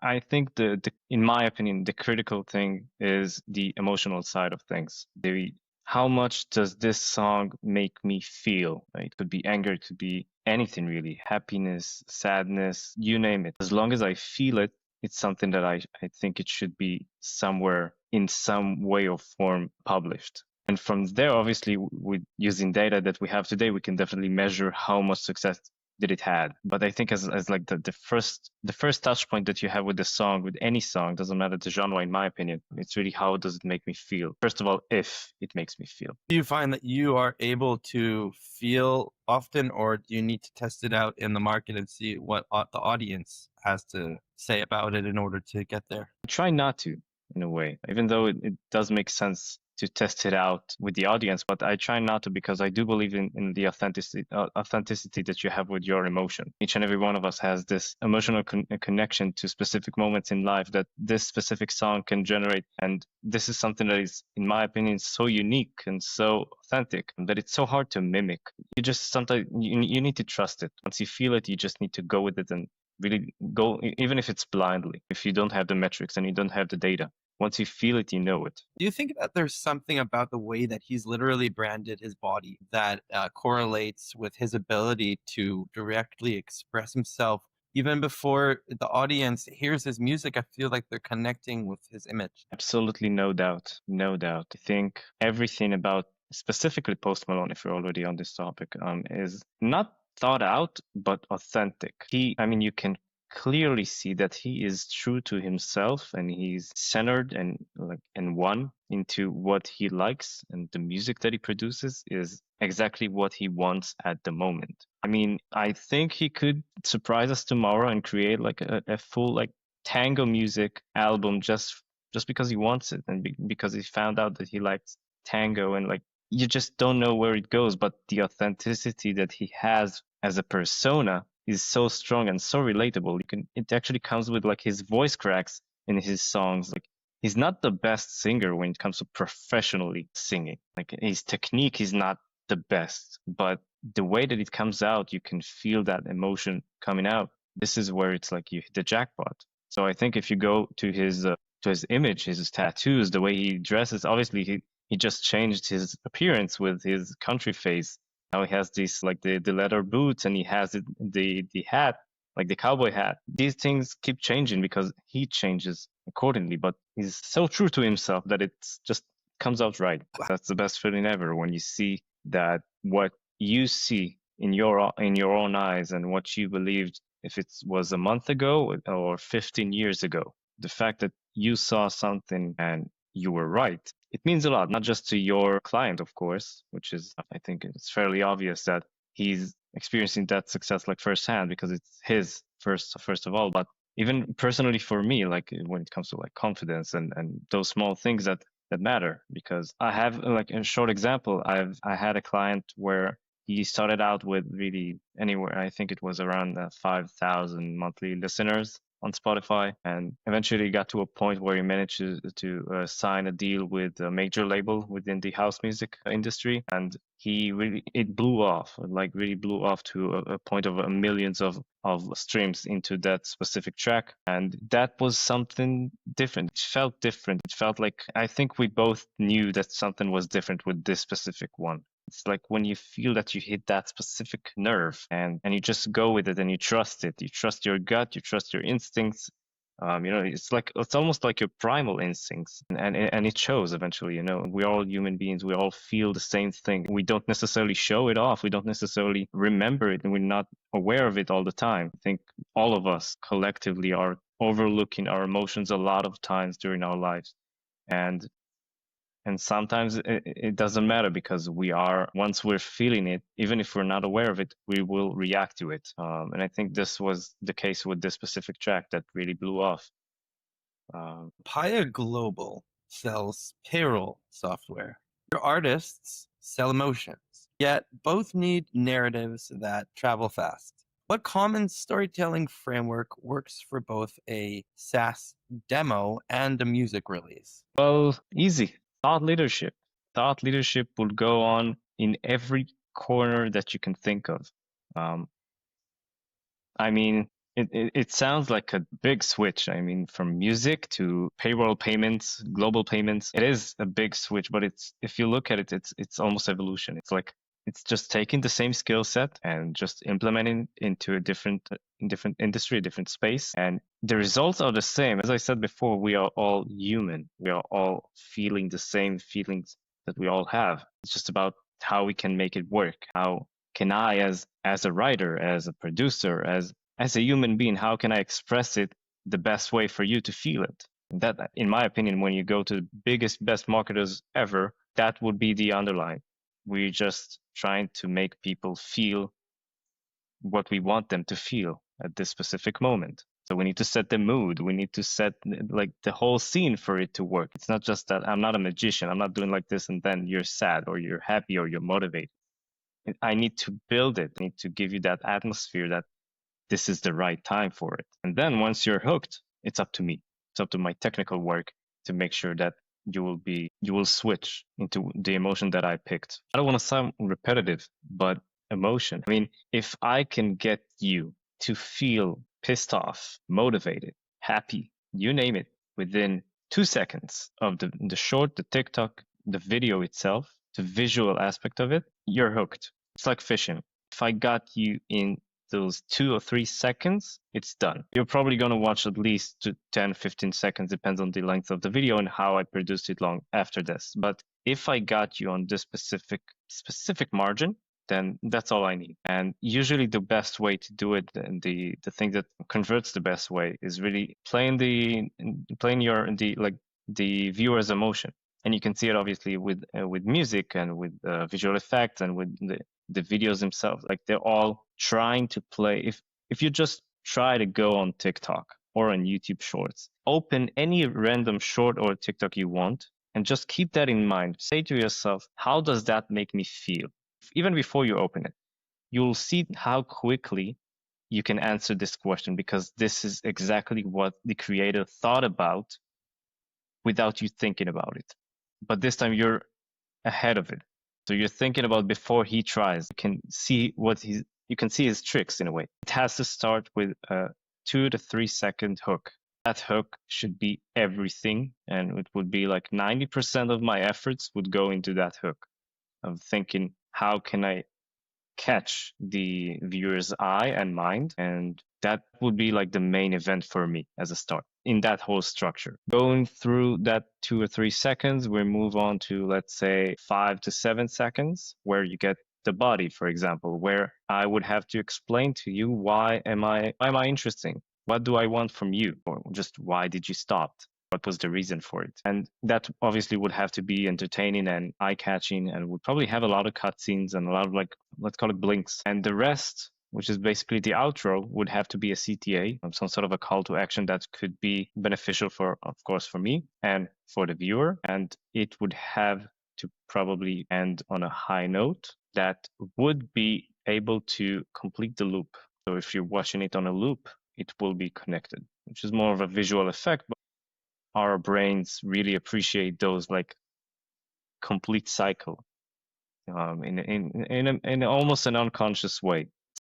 I think in my opinion, the critical thing is the emotional side of things. How much does this song make me feel? It could be anger, it could be anything really, happiness, sadness, you name it. As long as I feel it, it's something that I think it should be somewhere in some way or form published. And from there, obviously, with using data that we have today, we can definitely measure how much success did it had. But I think as like the first touch point that you have with the song, with any song, doesn't matter the genre, in my opinion, it's really how does it make me feel. First of all, if it makes me feel. Do you find that you are able to feel often, or do you need to test it out in the market and see what the audience has to say about it in order to get there? I try not to, in a way, even though it does make sense to test it out with the audience, but I try not to because I do believe in the authenticity that you have with your emotion. Each and every one of us has this emotional connection to specific moments in life that this specific song can generate. And this is something that is, in my opinion, so unique and so authentic that it's so hard to mimic. You just sometimes you need to trust it. Once you feel it, you just need to go with it and really go, even if it's blindly, if you don't have the metrics and you don't have the data. Once you feel it, you know it. Do you think that there's something about the way that he's literally branded his body that correlates with his ability to directly express himself? Even before the audience hears his music, I feel like they're connecting with his image. Absolutely, no doubt. No doubt. I think everything about specifically Post Malone, if we're already on this topic, is not thought out, but authentic. I mean, you can clearly see that he is true to himself and he's centered and one into what he likes, and the music that he produces is exactly what he wants at the moment. I mean, I think he could surprise us tomorrow and create like a full like tango music album just because he wants it and because he found out that he likes tango, and like you just don't know where it goes, but the authenticity that he has as a persona is so strong and so relatable. It actually comes with like his voice cracks in his songs. Like he's not the best singer when it comes to professionally singing. Like his technique is not the best, but the way that it comes out, you can feel that emotion coming out. This is where it's like you hit the jackpot. So I think if you go to his image, his tattoos, the way he dresses, obviously he just changed his appearance with his country face. Now he has these like the leather boots, and he has the hat, like the cowboy hat. These things keep changing because he changes accordingly, but he's so true to himself that it's just comes out right. That's the best feeling ever when you see that what you see in your own eyes and what you believed, if it was a month ago or 15 years ago, the fact that you saw something and you were right, it means a lot, not just to your client, of course, which is, I think it's fairly obvious that he's experiencing that success like firsthand because it's his first of all, but even personally for me, like when it comes to like confidence and those small things that matter. Because I have like a short example, I had a client where he started out with really anywhere, I think it was around 5,000 monthly listeners on Spotify, and eventually got to a point where he managed to sign a deal with a major label within the house music industry, and it blew off, like really blew off to a point of millions of streams into that specific track, and that was something different. It felt different. It felt like I think we both knew that something was different with this specific one. It's like when you feel that you hit that specific nerve and you just go with it and you trust it. You trust your gut, you trust your instincts. It's almost like your primal instincts, and it shows eventually. We're all human beings. We all feel the same thing. We don't necessarily show it off. We don't necessarily remember it, and we're not aware of it all the time. I think all of us collectively are overlooking our emotions a lot of times during our lives, and sometimes it doesn't matter because once we're feeling it, even if we're not aware of it, we will react to it. And I think this was the case with this specific track that really blew off. Paya Global sells payroll software. Your artists sell emotions, yet both need narratives that travel fast. What common storytelling framework works for both a SaaS demo and a music release? Well, easy. Thought leadership. Thought leadership will go on in every corner that you can think of. I mean, It sounds like a big switch. I mean, from music to payroll payments, global payments, it is a big switch, but if you look at it, it's almost evolution. It's like it's just taking the same skill set and just implementing into a different industry, a different space, and the results are the same. As I said before, we are all human. We are all feeling the same feelings that we all have. It's just about how we can make it work. How can I, as a writer, as a producer, as a human being, how can I express it the best way for you to feel it? And that, in my opinion, when you go to the biggest, best marketers ever, that would be the underline. We're just trying to make people feel what we want them to feel at this specific moment. So we need to set the mood. We need to set like the whole scene for it to work. It's not just that I'm not a magician. I'm not doing like this and then you're sad or you're happy or you're motivated. I need to build it. I need to give you that atmosphere that this is the right time for it. And then once you're hooked, it's up to me. It's up to my technical work to make sure that you will switch into the emotion that I picked. I don't want to sound repetitive, but emotion. I mean, if I can get you to feel pissed off, motivated, happy, you name it, within 2 seconds of the short, the TikTok, the video itself, the visual aspect of it, you're hooked. It's like fishing. If I got you in those 2 or 3 seconds, it's done. You're probably going to watch at least 10, 15 seconds, depends on the length of the video and how I produced it long after this. But if I got you on this specific margin, then that's all I need. And usually the best way to do it, and the thing that converts the best way, is really playing the viewer's emotion. And you can see it obviously with music and with visual effects and with the videos themselves. Like they're all trying to play. If you just try to go on TikTok or on YouTube Shorts, open any random short or TikTok you want, and just keep that in mind. Say to yourself, how does that make me feel? Even before you open it, you'll see how quickly you can answer this question, because this is exactly what the creator thought about without you thinking about it. But this time you're ahead of it. So you're thinking about before he tries. You can see his tricks in a way. It has to start with a 2 to 3 second hook. That hook should be everything, and it would be like 90% of my efforts would go into that hook of thinking, how can I catch the viewer's eye and mind? And that would be like the main event for me as a start in that whole structure. Going through that 2 or 3 seconds, we move on to, let's say, 5 to 7 seconds, where you get the body, for example, where I would have to explain to you, why am I interesting? What do I want from you? Or just why did you stop? What was the reason for it? And that obviously would have to be entertaining and eye-catching, and would probably have a lot of cutscenes and a lot of, like, let's call it blinks. And the rest, which is basically the outro, would have to be a CTA, some sort of a call to action that could be beneficial for, of course, for me and for the viewer. And it would have to probably end on a high note that would be able to complete the loop. So if you're watching it on a loop, it will be connected, which is more of a visual effect, but our brains really appreciate those, like, complete cycle in almost an unconscious way.